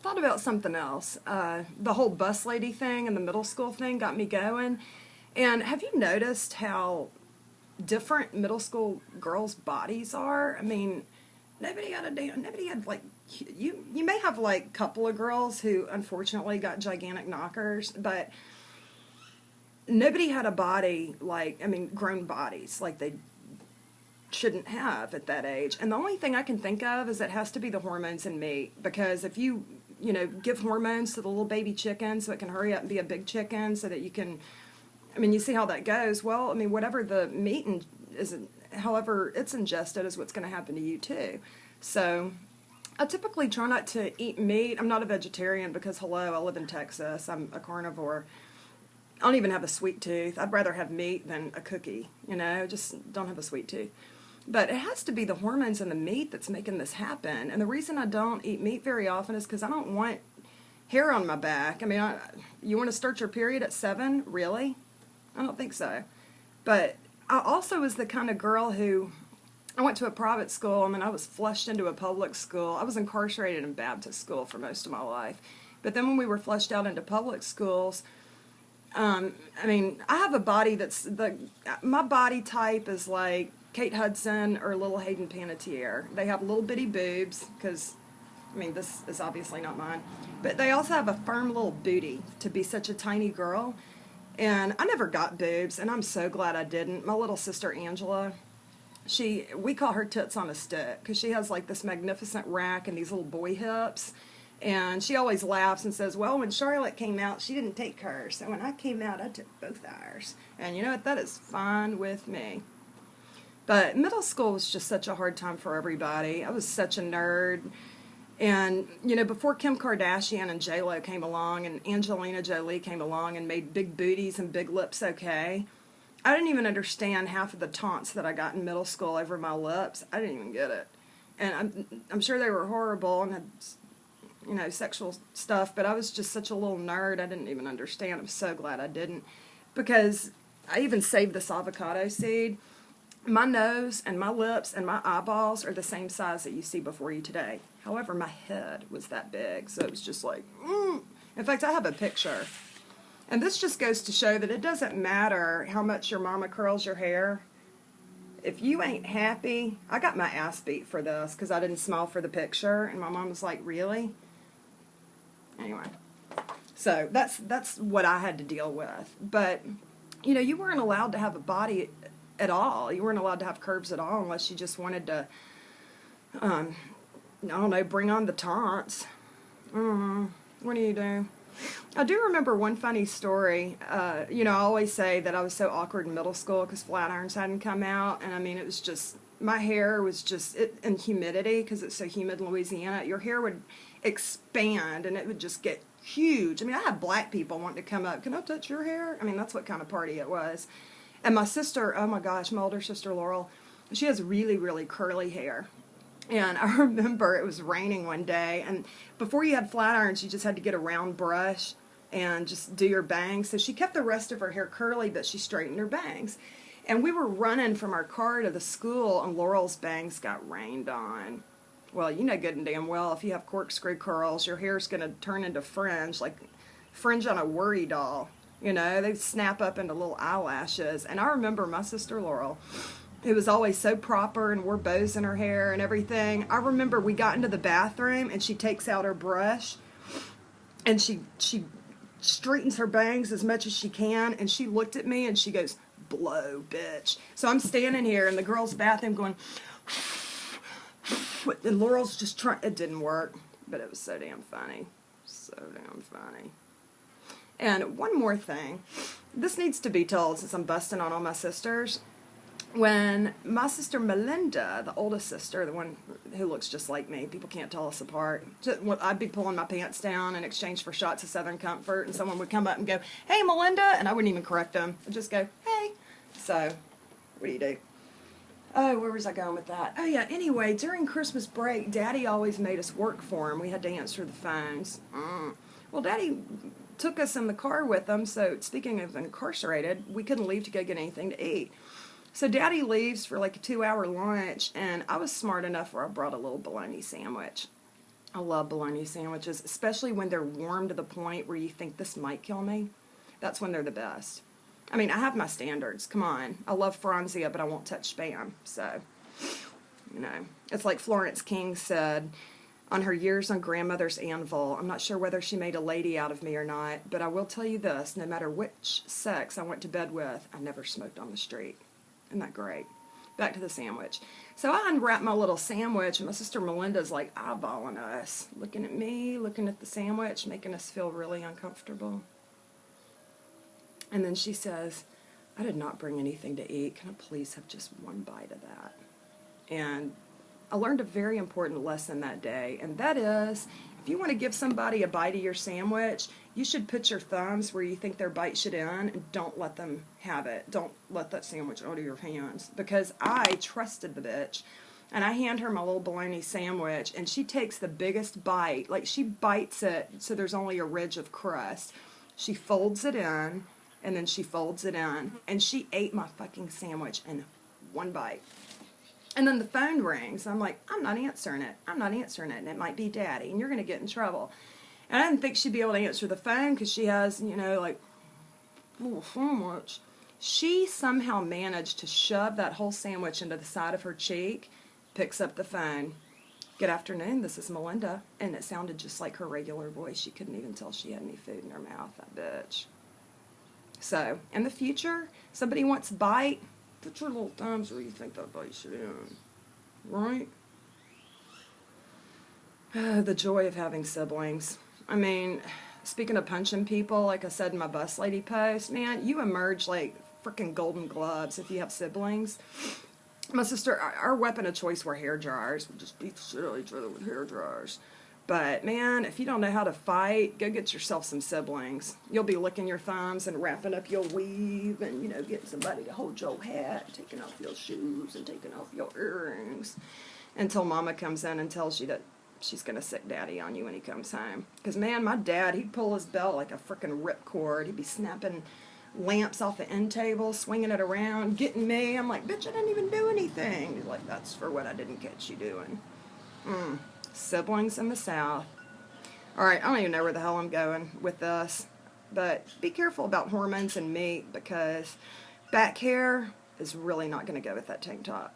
thought about something else. The whole bus lady thing and the middle school thing got me going. And have you noticed how different middle school girls' bodies are? I mean, nobody had like, you may have like a couple of girls who unfortunately got gigantic knockers, but nobody had a body like, I mean, grown bodies like they shouldn't have at that age. And the only thing I can think of is it has to be the hormones in meat, because if you give hormones to the little baby chicken so it can hurry up and be a big chicken so that you can, I mean, you see how that goes. Well, I mean, whatever the meat however it's ingested is what's going to happen to you too. So I typically try not to eat meat. I'm not a vegetarian because, hello, I live in Texas. I'm a carnivore. I don't even have a sweet tooth. I'd rather have meat than a cookie, just don't have a sweet tooth. But it has to be the hormones in the meat that's making this happen. And the reason I don't eat meat very often is because I don't want hair on my back. I mean, you want to start your period at 7? Really? I don't think so. But I also was the kind of girl who, I went to a private school and then I was flushed into a public school. I was incarcerated in Baptist school for most of my life. But then when we were flushed out into public schools, I mean, I have a body my body type is like Kate Hudson or little Hayden Panettiere. They have little bitty boobs because, I mean, this is obviously not mine. But they also have a firm little booty to be such a tiny girl. And I never got boobs, and I'm so glad I didn't. My little sister Angela, we call her tits on a stick because she has like this magnificent rack and these little boy hips. And she always laughs and says, well, when Charlotte came out, she didn't take hers. So when I came out, I took both ours. And you know what? That is fine with me. But middle school was just such a hard time for everybody. I was such a nerd. And, before Kim Kardashian and J-Lo came along and Angelina Jolie came along and made big booties and big lips okay, I didn't even understand half of the taunts that I got in middle school over my lips. I didn't even get it. And I'm sure they were horrible and had, sexual stuff, but I was just such a little nerd, I didn't even understand. I'm so glad I didn't, because I even saved this avocado seed. My nose and my lips and my eyeballs are the same size that you see before you today. However, my head was that big, so it was just like, In fact, I have a picture. And this just goes to show that it doesn't matter how much your mama curls your hair. If you ain't happy, I got my ass beat for this because I didn't smile for the picture, and my mom was like, really? Anyway, so that's what I had to deal with. But, you weren't allowed to have a body at all. You weren't allowed to have curves at all unless you just wanted to, I don't know, bring on the taunts. What do you do? I do remember one funny story. I always say that I was so awkward in middle school because flat irons hadn't come out. And, I mean, it was just, my hair was just, in humidity, because it's so humid in Louisiana, your hair would expand and it would just get huge. I mean, I had black people wanting to come up, can I touch your hair? I mean, that's what kind of party it was. And my sister, oh my gosh, my older sister Laurel, she has really, really curly hair. And I remember it was raining one day, and before you had flat irons, you just had to get a round brush and just do your bangs. So she kept the rest of her hair curly, but she straightened her bangs. And we were running from our car to the school, and Laurel's bangs got rained on. Well, you know good and damn well, if you have corkscrew curls, your hair's going to turn into fringe, like fringe on a worry doll. They snap up into little eyelashes. And I remember my sister Laurel, who was always so proper and wore bows in her hair and everything. I remember we got into the bathroom and she takes out her brush and she straightens her bangs as much as she can, and she looked at me and she goes, blow, bitch. So I'm standing here in the girls' bathroom going, and Laurel's just trying. It didn't work, but it was so damn funny. So damn funny. And one more thing. This needs to be told since I'm busting on all my sisters. When my sister Melinda, the oldest sister, the one who looks just like me, people can't tell us apart, I'd be pulling my pants down in exchange for shots of Southern Comfort, and someone would come up and go, hey, Melinda, and I wouldn't even correct them. I'd just go, hey. So, what do you do? Oh, where was I going with that? Oh, yeah, anyway, during Christmas break, Daddy always made us work for him. We had to answer the phones. Well, Daddy took us in the car with him, so speaking of incarcerated, we couldn't leave to go get anything to eat. So Daddy leaves for like a 2-hour lunch, and I was smart enough where I brought a little bologna sandwich. I love bologna sandwiches, especially when they're warm to the point where you think this might kill me. That's when they're the best. I mean, I have my standards. Come on. I love Franzia, but I won't touch Spam. So, you know, it's like Florence King said on her years on grandmother's anvil. I'm not sure whether she made a lady out of me or not, but I will tell you this. No matter which sex I went to bed with, I never smoked on the street. Isn't that great? Back to the sandwich. So I unwrapped my little sandwich, and my sister Melinda's like eyeballing us, looking at me, looking at the sandwich, making us feel really uncomfortable. And then she says, I did not bring anything to eat. Can I please have just one bite of that? And I learned a very important lesson that day, and that is, if you want to give somebody a bite of your sandwich, you should put your thumbs where you think their bite should end, and don't let them have it. Don't let that sandwich out of your hands. Because I trusted the bitch, and I hand her my little bologna sandwich, and she takes the biggest bite. Like, she bites it so there's only a ridge of crust. She folds it in, and then she folds it in, and she ate my fucking sandwich in one bite. And then the phone rings. I'm like, I'm not answering it. I'm not answering it, and it might be Daddy, and you're going to get in trouble. And I didn't think she'd be able to answer the phone because she has, you know, like, a little sandwich. She somehow managed to shove that whole sandwich into the side of her cheek, picks up the phone. Good afternoon, this is Melinda. And it sounded just like her regular voice. You couldn't even tell she had any food in her mouth, that bitch. So, in the future, somebody wants a bite, put your little thumbs where you think that bite should end. Right? The joy of having siblings. I mean, speaking of punching people, like I said in my bus lady post, man, you emerge like freaking golden gloves if you have siblings. My sister, our weapon of choice were hair dryers. We just beat the shit out of each other with hair dryers. But, man, if you don't know how to fight, go get yourself some siblings. You'll be licking your thumbs and wrapping up your weave and, you know, getting somebody to hold your hat, taking off your shoes and taking off your earrings until Mama comes in and tells you that she's going to sick Daddy on you when he comes home. Because, man, my dad, he'd pull his belt like a freaking ripcord. He'd be snapping lamps off the end table, swinging it around, getting me. I'm like, bitch, I didn't even do anything. He's like, that's for what I didn't catch you doing. Siblings in the South. All right, I don't even know where the hell I'm going with this, but be careful about hormones and meat because back hair is really not going to go with that tank top.